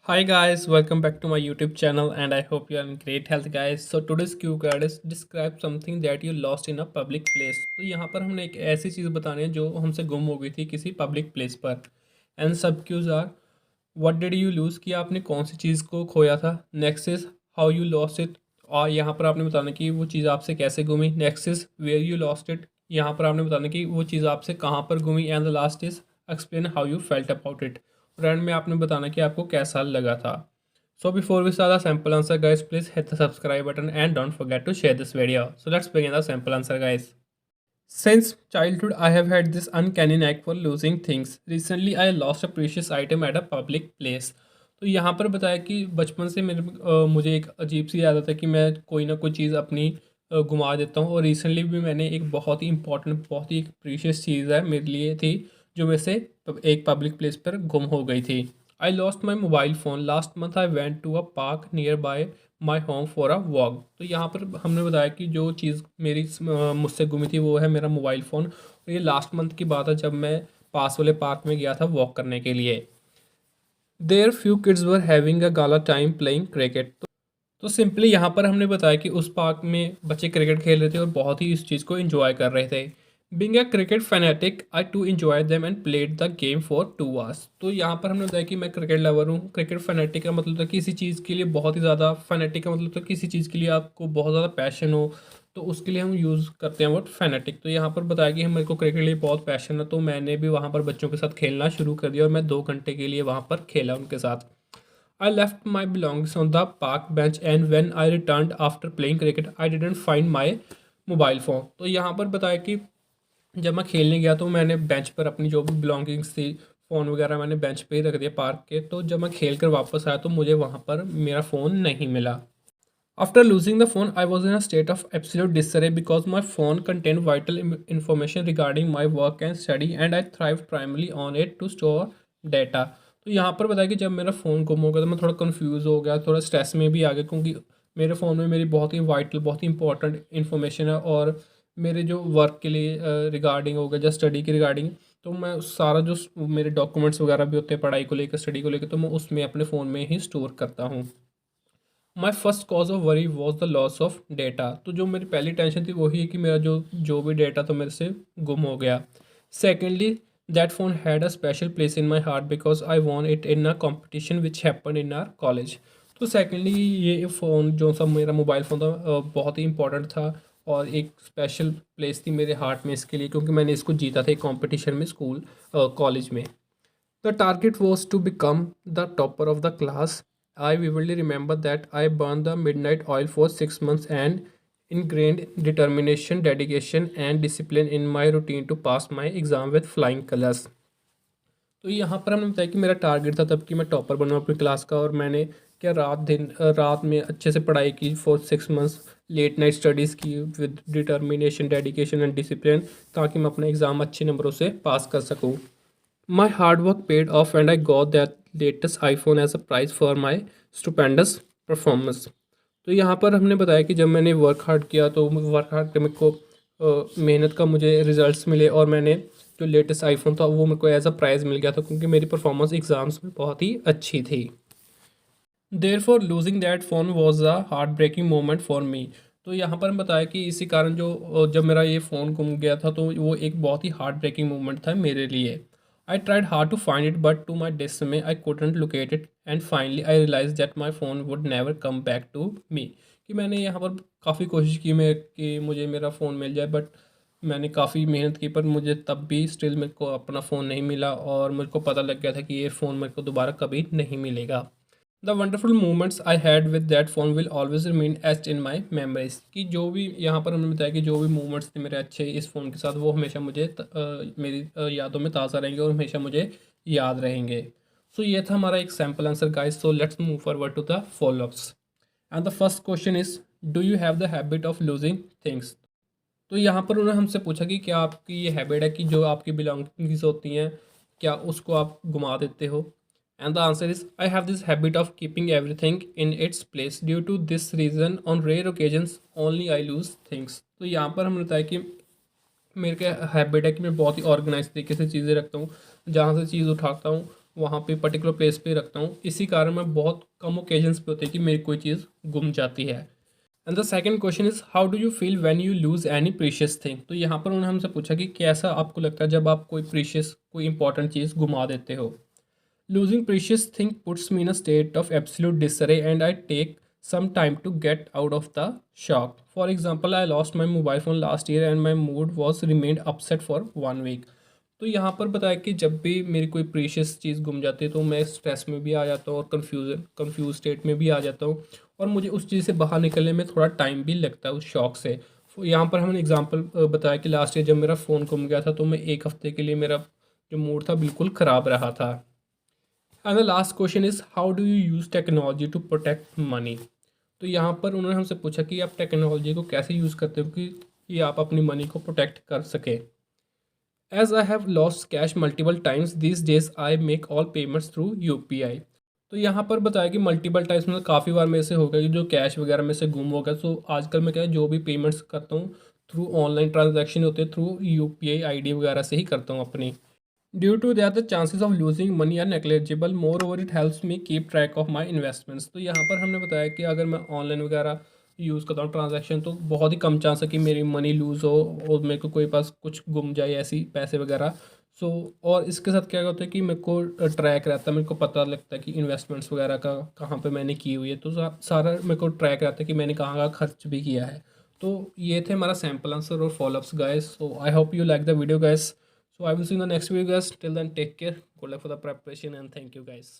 Hi guys, welcome back to my YouTube channel and I hope you are in great health guys. So today's cue card is describe something that you lost in a public place. तो यहाँ पर हमने एक ऐसी चीज़ बतानी है जो हमसे गुम हो गई थी किसी पब्लिक प्लेस पर. And sub cues are what did you lose कि आपने कौन सी चीज़ को खोया था. Next is how you lost it और यहाँ पर आपने बताना कि वो चीज़ आपसे कैसे गुमी. Next is where you lost it, यहाँ पर आपने बताना कि वो चीज़ आपसे कहाँ पर गुमी. And the last is explain how you felt about it, and में आपने बताना कि आपको कैसा लगा था. So before we start the sample answer guys, please hit the subscribe button and don't forget to share this video. So let's begin the sample answer guys. Since childhood, I have had this uncanny knack for losing things. Recently, I lost a precious item at a public place. तो यहाँ पर बताया कि बचपन से मुझे एक अजीब सी आदत है कि मैं कोई ना कोई चीज़ अपनी गुमा देता हूँ. और रिसेंटली भी मैंने एक बहुत ही इंपॉर्टेंट, बहुत ही एक प्रीशियस चीज़ है मेरे लिए थी जो मेरे से एक पब्लिक प्लेस पर गुम हो गई थी. I lost my mobile phone last month. I went to a park near by my home for a walk. तो यहाँ पर हमने बताया कि जो चीज़ मेरी मुझसे गुमी थी वो है मेरा मोबाइल फ़ोन. और ये लास्ट मंथ की बात है जब मैं पास वाले पार्क में गया था वॉक करने के लिए. There few kids were having a gala time playing cricket. तो सिंपली यहाँ पर हमने बताया कि उस पार्क में बच्चे क्रिकेट खेल रहे थे और बहुत ही इस चीज़ को एंजॉय कर रहे थे. Being a cricket fanatic I too enjoy them and played the game for 2 hours. तो यहाँ पर हमने बताया कि मैं क्रिकेट लवर हूँ. क्रिकेट फैनेटिक का मतलब था किसी चीज़ के लिए बहुत ही ज़्यादा, फैनेटिक का मतलब था किसी चीज़ के लिए आपको बहुत ज़्यादा पैशन हो, तो उसके लिए हम यूज़ करते हैं वर्ड फैनेटिक. तो यहाँ पर बताया कि हम मेरे को क्रिकेट के लिए बहुत पैशन है, तो मैंने भी वहाँ पर बच्चों के साथ खेलना शुरू कर दिया और मैं 2 घंटे के लिए वहाँ पर खेला उनके साथ. I left my belongings on the park bench and when I returned after playing cricket, I didn't find my mobile phone. तो यहाँ पर बताया कि जब मैं खेलने गया तो मैंने बेंच पर अपनी जो भी बिलोंगिंग्स थी, फ़ोन वगैरह मैंने बेंच पे ही रख दिया पार्क के. तो जब मैं खेल कर वापस आया तो मुझे वहाँ पर मेरा फ़ोन नहीं मिला. After losing the phone, I was in a state of absolute disarray because my phone contained vital information regarding my work and study, and I thrived primarily on it to store data. तो यहाँ पर बताया कि जब मेरा phone गुम हो गया तो मैं थोड़ा कंफ्यूज हो गया, थोड़ा स्ट्रेस में भी आ गया क्योंकि मेरे फ़ोन में मेरी बहुत ही वाइटल, बहुत ही इंपॉर्टेंट इन्फॉर्मेशन है. और मेरे जो वर्क के लिए रिगार्डिंग हो गया या स्टडी के रिगार्डिंग, तो मैं सारा जो मेरे डॉक्यूमेंट्स वगैरह भी होते हैं पढ़ाई को लेकर, स्टडी को लेकर, तो मैं उसमें अपने फ़ोन में ही स्टोर करता हूँ. My first cause of worry was the loss of data. तो जो मेरी पहली टेंशन थी वही है कि मेरा जो जो भी डेटा था मेरे से गुम हो गया. Secondly, that phone had a special place in my heart because I won it in a competition which happen in our college. तो सेकेंडली ये फ़ोन जो सा मेरा मोबाइल फ़ोन था बहुत ही इंपॉर्टेंट था और एक स्पेशल प्लेस थी मेरे हार्ट में इसके लिए क्योंकि मैंने इसको जीता था एक कॉम्पिटिशन में स्कूल कॉलेज में. The target was to become the topper of the class. I vividly remember that I burned the midnight oil for 6 months and ingrained determination, dedication, and discipline in my routine to pass my exam with flying colors. तो यहाँ पर हमने बताया कि मेरा target था तब कि मैं टॉपर बनूँ अपनी क्लास का. और मैंने क्या रात में अच्छे से पढ़ाई की for 6 months, late night studies की with determination, dedication and discipline, ताकि मैं अपना एग्ज़ाम अच्छे नंबरों से पास कर सकूँ. My hard work paid off and I got that latest iPhone as a prize for my stupendous performance. तो यहाँ पर हमने बताया कि जब मैंने वर्क हार्ड किया तो वर्क हार्ड के मेरे को मेहनत का मुझे रिजल्ट्स मिले और मैंने जो लेटेस्ट आईफोन था वो मेरे को एज अ प्राइज़ मिल गया था क्योंकि मेरी परफॉर्मेंस एग्ज़ाम्स में बहुत ही अच्छी थी. Therefore losing that phone was a heart breaking moment for me. तो यहाँ पर हम बताया कि इसी कारण जो जब मेरा ये फ़ोन गुम गया था तो वो एक बहुत ही हार्ट ब्रेकिंग मोमेंट था मेरे लिए. I tried hard to find it but to my dismay I couldn't locate it and finally I realise that my phone would never come back to me. कि मैंने यहाँ पर काफ़ी कोशिश की मैं कि मुझे मेरा फ़ोन मिल जाए, बट मैंने काफ़ी मेहनत की पर मुझे तब भी स्टिल मेरे को अपना फ़ोन नहीं मिला और मेरे को पता लग गया था कि ये फ़ोन मेरे को दोबारा कभी नहीं मिलेगा. The wonderful moments I had with that phone will always remain etched in my memories. कि जो भी यहाँ पर हमने बताया कि जो भी मोमेंट्स थे मेरे अच्छे इस फ़ोन के साथ वो हमेशा मुझे मेरी यादों में ताज़ा रहेंगे और हमेशा मुझे याद रहेंगे. सो ये था हमारा एक sample answer guys. So let's move forward to the followups. And the first question is, do you have the habit of losing things. तो यहाँ पर उन्होंने हमसे पूछा कि क्या आपकी ये हैबिट है कि जो आपकी बिलोंगिंग्स होती हैं क्या उसको आप घुमा देते हो. And the answer is, I have this habit of keeping everything in its place due to this reason on rare occasions only I lose things. तो यहाँ पर हमने बताया कि मेरे का हैबिट है कि मैं बहुत ही ऑर्गेनाइज तरीके से चीज़ें रखता हूँ. जहाँ से चीज़ उठाता हूँ वहाँ पे पर्टिकुलर प्लेस पे रखता हूँ। इसी कारण मैं बहुत कम ओकेजन्स पे होती है कि मेरी कोई चीज़ गुम जाती है। And the second question is how do you feel when you lose any precious thing. तो यहाँ पर उन्होंने हमसे पूछा कि कैसा आपको लगता है जब आप कोई प्रीशियस कोई इंपॉर्टेंट चीज़ घुमा देते हो। Losing precious thing puts me in a state of absolute disarray and I take some time to get out of the shock. For example, I lost my mobile phone last year and my mood was remained upset for 1 week. तो यहाँ पर बताया कि जब भी मेरी कोई precious चीज़ गुम जाती है तो मैं स्ट्रेस में भी आ जाता हूँ और कंफ्यूज स्टेट में भी आ जाता हूँ, और मुझे उस चीज़ से बाहर निकलने में थोड़ा टाइम भी लगता है उस शौक से। यहाँ पर हमने एग्जांपल बताया कि लास्ट ईयर जब मेरा फ़ोन गुम गया था तो मैं एक हफ्ते के लिए मेरा जो मूड था बिल्कुल ख़राब रहा था। And the last question is how do you use technology to protect money. तो यहाँ पर उन्होंने हमसे पूछा कि आप टेक्नोलॉजी को कैसे यूज़ करते हो कि आप अपनी मनी को प्रोटेक्ट कर सकें। As I have lost cash multiple times these days I make all payments through UPI। तो यहाँ पर बताया कि मल्टीपल टाइम्स मतलब काफ़ी बार मेरे से हो गया कि जो कैश वगैरह में से गुम हो गया। सो आजकल मैं क्या है जो भी पेमेंट्स करता हूँ थ्रू ऑनलाइन ट्रांजैक्शन होते हैं, थ्रू UPI ID वगैरह से ही करता हूँ अपनी। Due to that the chances of losing money are negligible, moreover it helps me keep track of my investments. तो यहाँ पर हमने बताया कि अगर मैं ऑनलाइन वगैरह यूज़ करता हूँ ट्रांजैक्शन तो बहुत ही कम चांस है कि मेरी मनी लूज़ हो और मेरे को कोई पास कुछ गुम जाए ऐसी पैसे वगैरह। सो और इसके साथ क्या होता है कि मेरे को ट्रैक रहता है, मेरे को पता लगता है कि इन्वेस्टमेंट्स वगैरह का कहाँ पे मैंने की हुई है, तो सारा मेरे को ट्रैक रहता है कि मैंने कहाँ कहाँ खर्च भी किया है। तो ये थे हमारा सैम्पल आंसर और follow-ups guys. So I hope you like the video guys. So I will see you in the next video guys. Till then, take care. Good luck for the preparation and thank you guys.